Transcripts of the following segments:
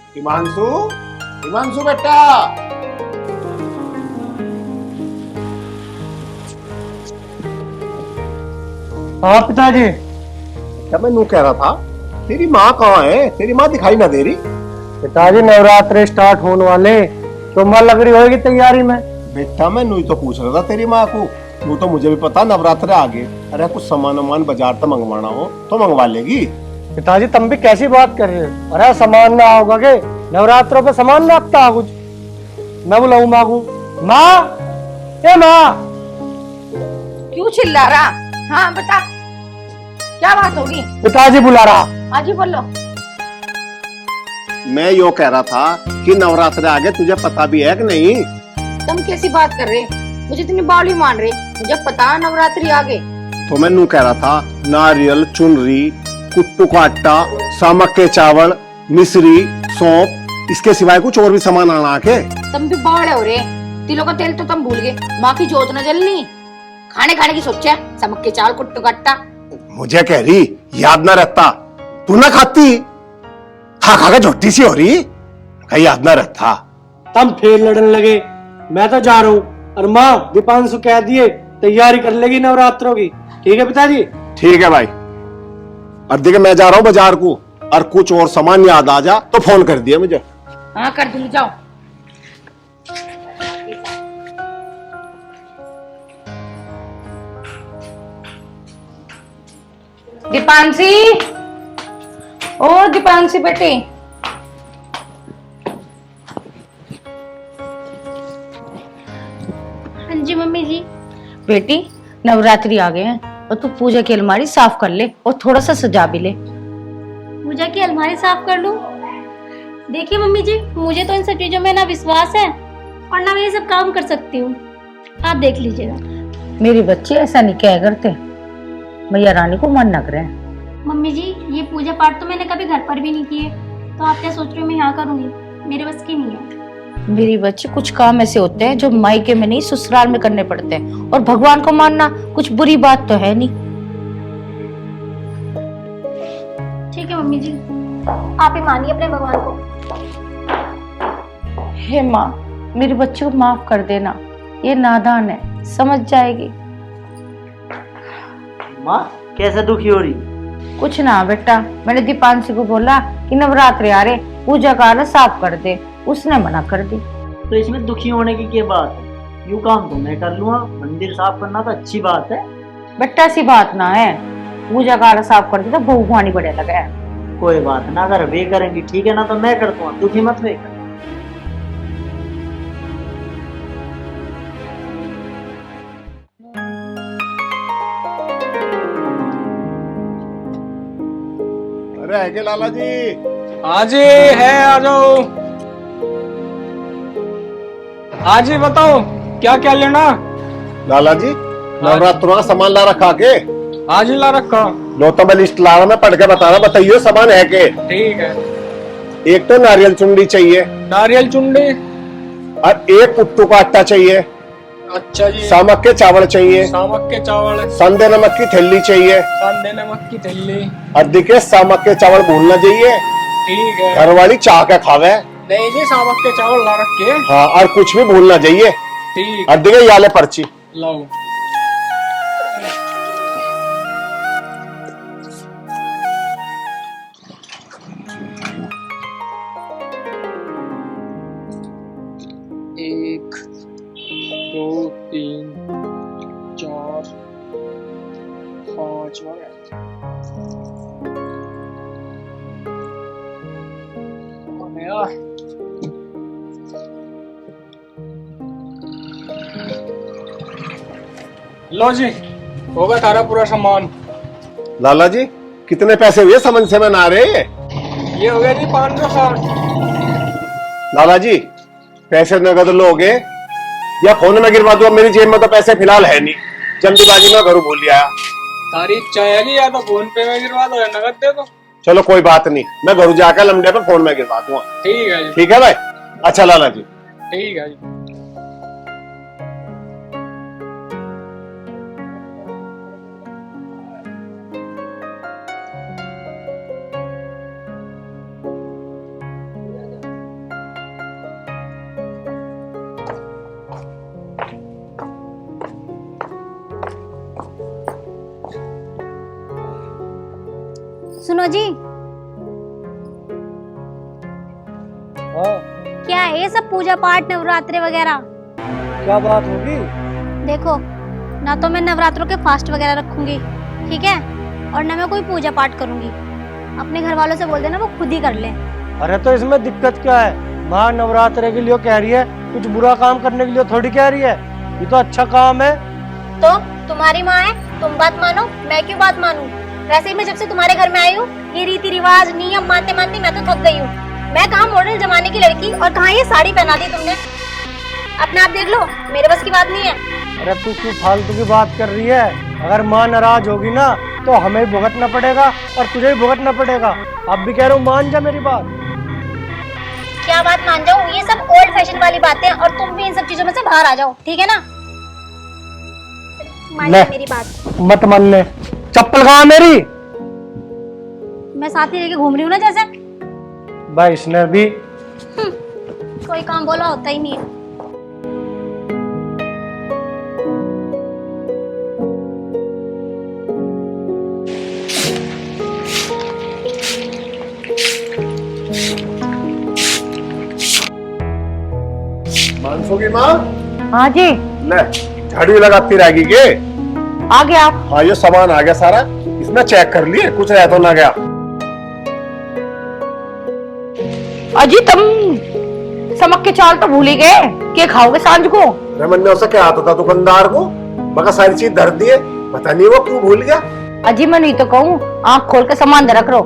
हिमांशु, हिमांशु बेटा। हाँ पिताजी। क्या मैं नू कह रहा था, तेरी माँ कहाँ है? तेरी माँ दिखाई ना दे रही। पिताजी नवरात्रे स्टार्ट होने वाले, तो माँ लग रही होगी तैयारी में। बेटा मैं नू तो पूछ रहा था तेरी माँ को। नू तो मुझे भी पता नवरात्रे आ गए। अरे कुछ सामान वामान बाजार तो मंगवाना हो तो मंगवा लेगी। पिताजी तुम भी कैसी बात कर रहे हो? अरे सामान ना होगा के नवरात्रों पे सामान ना आता कुछ। मैं बुलाऊ माँ को। माँ, ए माँ। क्यों चिल्ला रहा? हाँ बता, क्या बात होगी? पिताजी बुला रहा। हाँ जी बोलो। मैं यो कह रहा था कि नवरात्रे आ गए, तुझे पता भी है कि नहीं? तुम कैसी बात कर रहे? मुझे इतनी बावली मान रहे? मुझे पता है नवरात्रि आ गए। तो मैं नू कह रहा था, नारियल, चुनरी, कुट्टू का आटा, सामक के चावल, मिश्री, सौंफ, इसके सिवाय कुछ और भी सामान आना के। तुम भी बावड़े हो रहे। तिलों का तेल तो तुम भूल गए, माँ की जोत न जलनी। खाने खाने की सोचा, समक के चावल कुट्टू का आटा। मुझे कह रही याद ना रहता, तू ना खाती, खा खा के झोटी सी हो रही, कहीं याद ना रहता। तुम फिर लड़ने लगे। मैं तो जा रहा हूँ और माँ दीपांशु कह दिए तैयारी कर लेगी नवरात्रों की। ठीक है पिताजी? ठीक है भाई। और देखिए मैं जा रहा हूँ बाजार को, और कुछ और सामान याद आ जा तो फोन कर दिया मुझे। हाँ कर दूंगी, जाओ। दीपांशी, ओ दीपांशी बेटी। हाँ जी मम्मी जी। बेटी नवरात्रि आ गए हैं और तू पूजा की अलमारी साफ कर ले और थोड़ा सा सजा भी ले। पूजा की अलमारी साफ कर लूं? देखिए मम्मी जी, मुझे तो इन सब चीजों में ना विश्वास है और ना मैं ये सब काम कर सकती हूँ। आप देख लीजिएगा। मेरी बच्चे ऐसा नहीं कह करते, मैया रानी को मन न करे। मम्मी जी, ये पूजा पाठ तो मैंने कभी घर पर भी नहीं किए, तो आप क्या सोच रहे हो मैं यहाँ करूंगी? मेरे बस की नहीं है। मेरी बच्चे कुछ काम ऐसे होते हैं जो मायके में नहीं ससुराल में करने पड़ते हैं, और भगवान को मानना कुछ बुरी बात तो है नहीं। ठीक है मम्मी जी, आप ही मानिए अपने भगवान को। हे माँ, मेरे बच्चे को माफ कर देना, ये नादान है, समझ जाएगी। माँ कैसे दुखी हो रही? कुछ ना बेटा, मैंने दीपांशी को बोला कि नवरात्रि आ रहे, पूजा का आलस साफ कर दे, उसने मना कर दी। तो इसमें दुखी होने की क्या बात है? यूं काम तो मैं कर लूंगा, मंदिर साफ करना तो अच्छी बात है। बेटा ऐसी बात ना है, पूजा का आलस साफ कर दे तो भूख भानी बढ़े लगे है। कोई बात ना, अगर वे करेंगी ठीक है ना, तो मैं कर दूंगा, दुखी मत वे कर। अरे है के लाला जी? हाँ जी है, आ जाओ। हाँ जी बताओ क्या क्या लेना? लाला जी नवरात्रों का सामान ला रखा के? हाँ जी ला रखा। लो तो मैं लिस्ट ला रहा, मैं पढ़ के बता रहा, बताइए सामान है के? ठीक है। एक तो नारियल चुंडी चाहिए, नारियल चुंडी। और एक कुट्टू का आटा चाहिए, अच्छा जी। सामक के चावल चाहिए, सामक के चावल। संदे नमक की थैली चाहिए, कांदे नमक की थैली। और देखिए सामक के चावल भूलना चाहिए, ठीक है। घर वाली चाह के खावे। नहीं जी, सामक के चावल ला रखे। हाँ, और कुछ भी भूलना चाहिए। ठीक। और देखिए ये ले पर्ची। लाओ। एक, दो, तीन, चार, पाँच हो गया। लो जी, हो गया थारा पूरा सामान। लाला जी कितने पैसे हुए समझ से में ना रहे? ये हो गया जी 560। लाला जी पैसे नगद लोगे या फोन में गिरवा दूं? मेरी जेब में तो पैसे फिलहाल है नहीं, जल्दीबाजी में घरों भूल आया। तारी इच्छा है कि या तो फोन पे में गिरवा दो या नगद दे दो। चलो कोई बात नहीं, मैं घरों जाकर लमडे पे फोन में गिरवा दूंगा। ठीक है जी। ठीक है भाई। अच्छा लाला जी। ठीक है जी। सुनो जी, हाँ, क्या है ये सब पूजा पाठ नवरात्रि वगैरह? क्या बात होगी? देखो, ना तो मैं नवरात्रों के फास्ट वगैरह रखूंगी, ठीक है, और ना मैं कोई पूजा पाठ करूंगी। अपने घर वालों से बोल देना वो खुद ही कर ले। अरे तो इसमें दिक्कत क्या है? माँ नवरात्रे के लिए कह रही है, कुछ बुरा काम करने के लिए थोड़ी कह रही है। ये तो अच्छा काम है। तो तुम्हारी माँ है, तुम बात मानो, मैं क्यों बात मानूं? वैसे ही मैं जब से तुम्हारे घर में आई हूँ, ये रीति रिवाज नियम मानते मानते मैं तो थक गई हूँ। मैं कहाँ मॉडल जमाने की लड़की और कहाँ ये साड़ी पहना दी तुमने। अपने आप देख लो, मेरे बस की बात नहीं है। अरे तू क्यों फालतू की बात कर रही है? अगर माँ नाराज होगी ना तो हमें भी भुगतना पड़ेगा और तुझे भी भुगतना पड़ेगा। अब भी कह रहा हूँ, मान जा मेरी बात। क्या बात मान जाऊँ? ये सब ओल्ड फैशन वाली बातें, और तुम भी इन सब चीजों में से बाहर आ जाओ, ठीक है ना? मानिए मेरी बात। मत मान ले। चप्पल कहाँ मेरी? मैं साथ ही लेके घूम रही हूँ ना जैसे। भाई इसने भी कोई काम बोला होता ही नहीं है। मानसो की माँ, हाँ जी, ले झाड़ू लगाती रहेगी के? आ गया आप। हाँ, ये सामान आ गया सारा। इसमें चेक कर लिए, कुछ रह तो ना गया। अजी तुम समक के चाल तो भूल ही गए। क्या खाओगे सांझ को? अरे मन ने उसे क्या आता था दुकानदार को, मगर सारी चीज धर दिए, पता नहीं वो क्यों भूल गया। अजी मैं नहीं तो कहूँ, आँख खोल के सामान दे रख रो।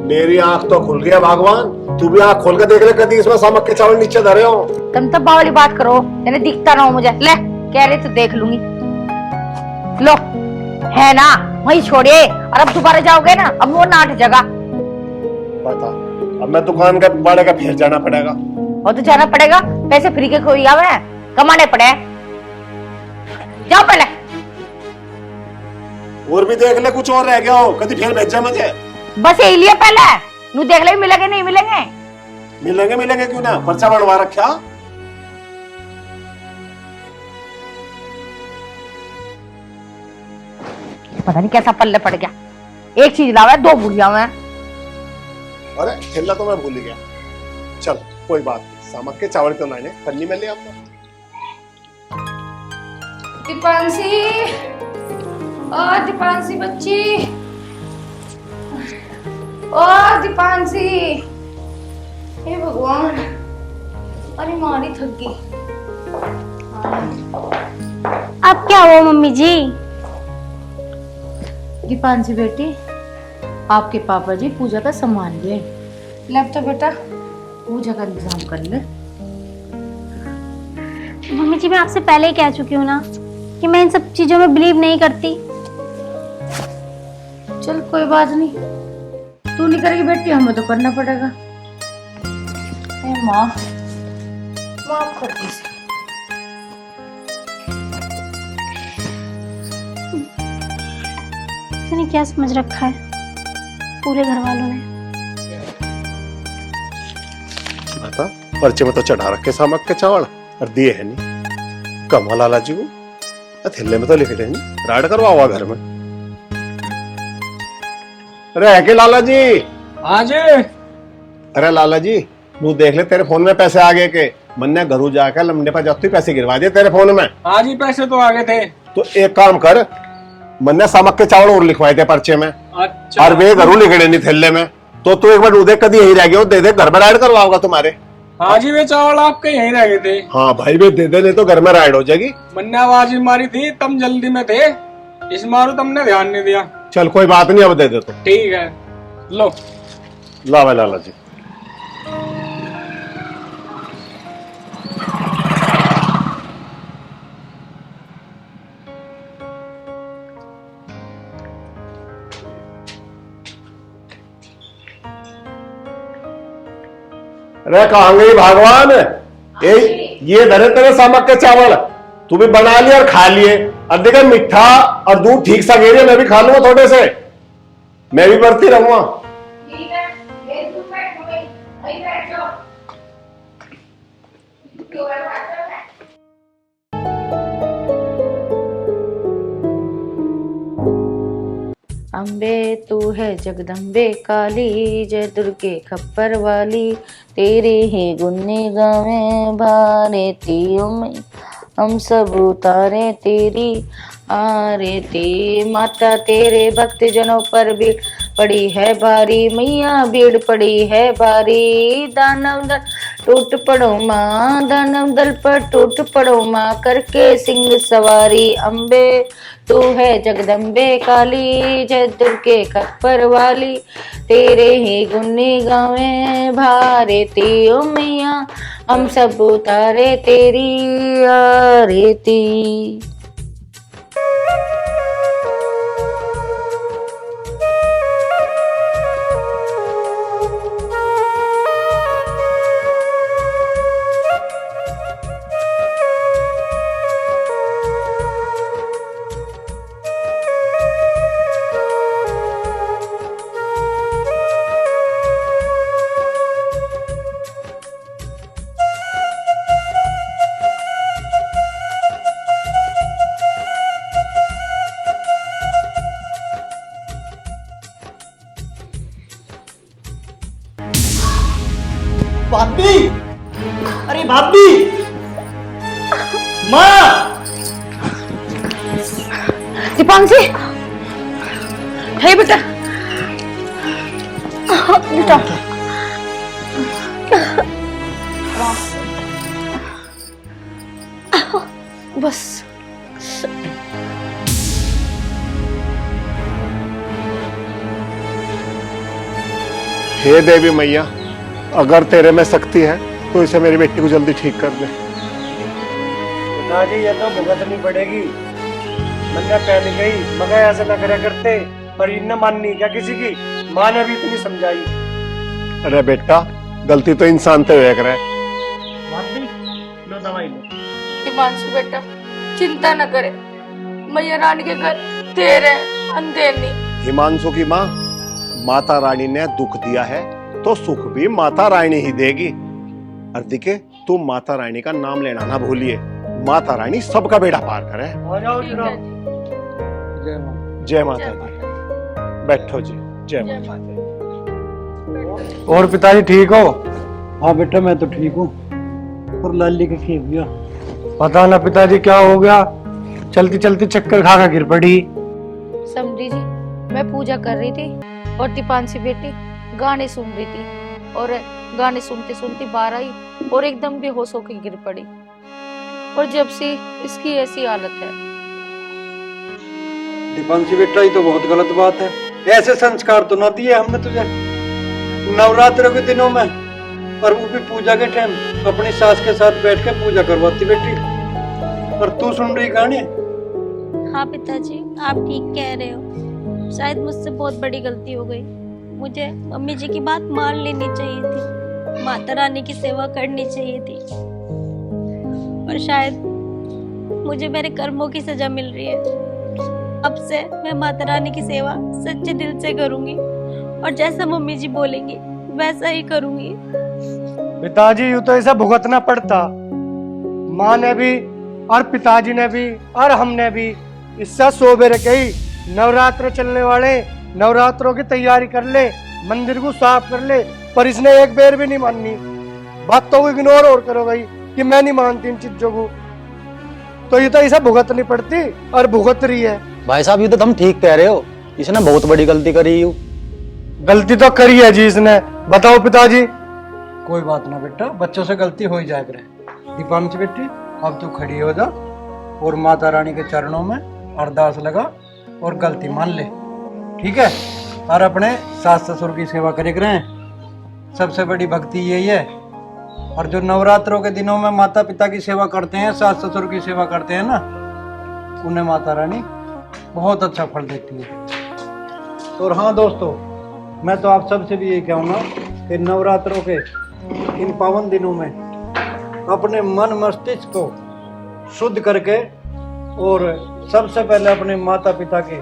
मेरी आंख तो खुल गया भगवान, तू भी आंख खोल के देख ले, कभी इसमें सामक के चावल नीचे धरे हो। तुम तो वाली बात करो, यानी दिखता ना हो मुझे। ले कह रहे तो देख लूंगी। लो है ना, वही छोड़िए। और अब दोबारा जाओगे ना, अब वो नाट जगह। बता, अब मैं दुकान का बाड़े का फिर जाना पड़ेगा। और तो जाना पड़ेगा, पैसे फ्री के कोई आवे कमाने पड़े। जाओ पहले। और भी देख ले, कुछ और रह गया हो, कभी फिर भेजा मुझे। बस यही लिया पहले, नू देख ले मिलेंगे नहीं मिलेंगे। मिलेंगे मिलेंगे क्यों ना, पर्चा बनवा रखा। पता नहीं कैसा पल्ले पड़ गया, एक चीज लावा दो बुढ़िया में। अरे ठेला तो मैं भूल ही गया। चल कोई बात नहीं, सामक के चावल तो लाने पन्नी में ले आपको। दीपांशी, ओ दीपांशी बच्ची, ओ दीपांशी, हे भगवान, अरे मारी थक गई। अब क्या हुआ मम्मी जी? दीपांशी बेटी, आपके पापा जी पूजा का सामान ले। तो बेटा पूजा का इंतजाम कर ले। मम्मी जी मैं आपसे पहले ही कह चुकी हूँ ना कि मैं इन सब चीजों में बिलीव नहीं करती। चल कोई बात नहीं, तू नहीं करेगी बेटी, हमें तो करना पड़ेगा। माँ माफ कर दीजिए। इसने क्या समझ रखा है पूरे घर वालों ने? बता, पर्चे में तो चढ़ा रखे सामक के चावल और दिए है नहीं। कमल लाला जी को थैले में तो लिख रहे नहीं, राड करवा घर में। अरे है के लाला जी? हाँ जी। अरे लाला जी, तू देख ले, तेरे फोन में पैसे आ गए के? मन्ने घरू जाकर लमने पर जाते पैसे गिरवा दिए तेरे फोन में। हाँ जी, पैसे तो आ गए थे। तो एक काम कर, मन्ने सामक के चावल और लिखवाए थे पर्चे में। अच्छा। और वे घरू लिखे नहीं थैले में। तो तू एक बार उदय कदी यही रह गया, दे दे, घर में राइड करवाओगा तुम्हारे। हाँ जी, वे चावल आपके यहीं रह गए थे। हाँ भाई, वे दे दे, नहीं तो घर में राइड हो जाएगी। मन्ने आवाज मारी थी, तुम जल्दी में थे, इस मारू तुमने ध्यान नहीं दिया। चल कोई बात नहीं, अब दे दे तो। ठीक है, लो। ला भाई लाला जी। अरे कहाँ गई भगवान? ये धरे तेरे सामक के चावल, तू भी बना लिए और खा लिए। अब देखा मीठा और दूध ठीक सा गेरिया, मैं भी खा लूंगा थोड़े से, मैं भी बढ़ती रहूंगा। अम्बे तू है जगदम्बे काली, जय दुर्गे खप्पर वाली, तेरे ही गुन्नी गावे भारती में हम सब उतारे तेरी आरती। माता तेरे भक्त जनों पर भीड़ पड़ी है भारी, मैया भीड़ पड़ी है भारी। दानव दल टूट पड़ो माँ, दानव दल पर टूट पड़ो माँ, करके सिंह सवारी। अम्बे तू है जगदम्बे काली, जय दुर्गे खप्पर वाली, तेरे ही गुन्नी गावे भारती ओ मैया हम सब उतारे तेरी आरती। भाभी, अरे भाभी, माँ। दीपांशी, हे बेटा, बेटा, बस। हे देवी मैया, अगर तेरे में शक्ति है तो इसे मेरी बेटी को जल्दी ठीक कर दे। पिताजी ये तो भुगतनी पड़ेगी। मन्ना पहन गई मगर ऐसे न करे करते, पर इनने माननी क्या किसी की? माँ ने भी इतनी समझाई। अरे बेटा, गलती तो इंसान से हुआ करे। भाभी, लो दवाई लो। दीपांशु बेटा चिंता न करे, मैया रानी के घर देर है अंधेर नहीं। हिमांशु की माँ, माता रानी ने दुख दिया है तो सुख भी माता रानी ही देगी। अर्दिके, तू माता रानी का नाम लेना ना भूलिए। माता रानी सबका बेड़ा पार करे। आ जाओ जनाब। जय माँ। जय माता दी। बैठो जी। जय माता दी। और पिताजी ठीक हो? हाँ बेटा, मैं तो ठीक हूँ, पर लाली के खेल गया। पता ना पिताजी क्या हो गया, चलती चलती चक्कर खा गिर पड़ी। समझी जी, मैं पूजा कर रही थी और दीपांशी बेटी गाने सुन रही थी, और गाने सुनते सुनते बाहर आई और एकदम बेहोश होकर गिर पड़ी, और जब से इसकी ऐसी हालत है। दीपांशी बेटा, ये तो बहुत गलत बात है। ऐसे संस्कार तो ना दिए हमने तुझे। नवरात्र के दिनों में, और वो भी पूजा के टाइम, अपनी सास के साथ बैठ के पूजा करवाती बेटी, और तू सुन रही कहानी। हाँ पिताजी, आप ठीक कह रहे हो। शायद मुझसे बहुत बड़ी गलती हो गई। मुझे मम्मी जी की बात मान लेनी चाहिए थी, माता रानी की सेवा करनी चाहिए थी, और शायद मुझे मेरे कर्मों की सजा मिल रही है। अब से मैं माता रानी की सेवा सच्चे दिल से करूंगी, और जैसा मम्मी जी बोलेंगी वैसा ही करूंगी। पिताजी यूं तो इसे भुगतना पड़ता। माँ ने भी और पिताजी ने भी और हमने भी इससे सोबेरे कही, नवरात्र चलने वाले नवरात्रों की तैयारी कर ले, मंदिर को साफ कर ले, पर इसने एक बेर भी नहीं माननी। बात तो इग्नोर और करो गई कि मैं नहीं मानती इन चीजों को, तो ये तो इसे भुगतनी पड़ती और भुगत रही है। भाई साहब, ये तो तुम ठीक कह रहे हो, इसने बहुत बड़ी गलती करी है। गलती तो करी है जी इसने, बताओ पिताजी। कोई बात ना बेटा, बच्चों से गलती हो ही जाए करे। दीपांशी बेटी, अब तू खड़ी हो जा और माता रानी के चरणों में अरदास लगा और गलती मान ले, ठीक है? और अपने सास ससुर की सेवा करे करें, सबसे बड़ी भक्ति यही है। और जो नवरात्रों के दिनों में माता पिता की सेवा करते हैं, सास ससुर की सेवा करते हैं ना, उन्हें माता रानी बहुत अच्छा फल देती है। और हाँ दोस्तों, मैं तो आप सबसे भी यही कहूँगा कि नवरात्रों के इन पावन दिनों में अपने मन मस्तिष्क को शुद्ध करके और सबसे पहले अपने माता पिता के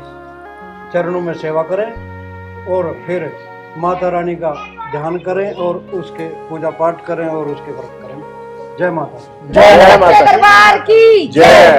चरणों में सेवा करें, और फिर माता रानी का ध्यान करें और उसके पूजा पाठ करें और उसके व्रत करें। जय माता। जय माता दरबार की जय।